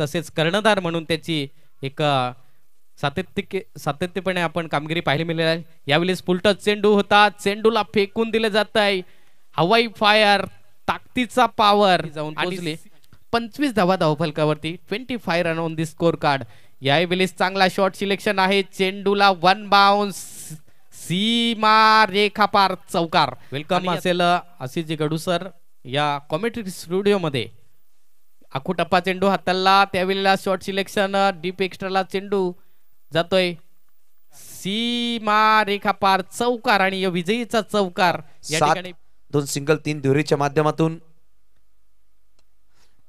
तसेच कर्णधार म्हणून त्याची एक सातत्यपणे आपण कामगिरी पाहायला मिळाली आहे। यावेळेस फुलटच चेंडू होता, चेंडूला फेकून दिले जात आहे, हवाई फायर, ताकदीचा पॉवर जाऊन पोहोचले 25 धावा धावफलकावरती, 25 run on the score card. यावेळेस चांगला शॉट सिलेक्शन आहे, चेंडूला वन बाउन्स, सीमा रेखा पार चौकार। वेलकम असेल आशिष गडू सर या कॉमेंट्री स्टुडिओ मध्ये। आखूटप्पा चेंडू हाताळला, त्यावेळेला शॉट सिलेक्शन, डीप एक्स्ट्राला चेंडू जातोय, सीमा रेखा पार चौकार आणि विजयीचा चौकार। या ठिकाणी 2 सिंगल 3 दुहेरीच्या माध्यमातून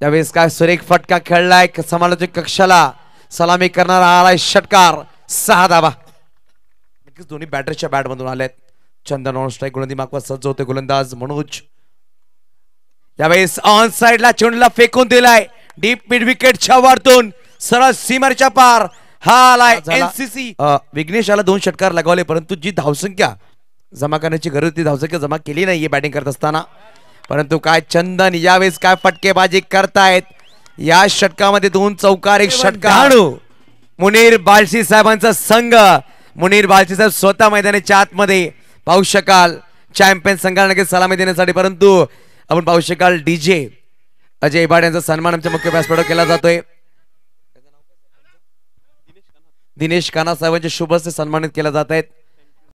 त्यावेळेस काय सुरेख फटका खेळलाय, समालोचक कक्षाला सलामी करणारा आलाय षटकार, 6 धावा। नक्कीच दोन्ही बॅटरच्या बॅट मधून आलेत। चंदन ऑन स्ट्राइक गोलंदाजी मागवा सज्ज होते गोलंदाज मनोज। यावेळेस ऑन साइडला चेंडूला फेकून दिलाय, डीप मिड विकेटच्या वरतून सरळ सीमारेच्या पार हा आलाय एनसीसी। विघ्नेशाला 2 षटकार लगावले, परंतु जी धावसंख्या जमा करण्याची गरज होती धावसंख्या जमा केली नाहीये बॅटिंग करत असताना। परंतु काय चंदन यावेळेस काय फटकेबाजी करतायत, या षटकामध्ये 2 चौकार 1 षटकार। मुनीर बालशी साहेबांचा संघ, मुनीर बालशी साहेब स्वतः मैदानाच्या आतमध्ये पाहू शकाल चॅम्पियन संघाला नक्कीच सलामी देण्यासाठी। परंतु आपण पाहू शकाल डीजे अजय इबाड यांचा सन्मान आमच्या मुख्य व्यासपीठावर केला जातोय। दिनेश काना साहेबांच्या शुभ हस्ते सन्मानित केला जात आहेत।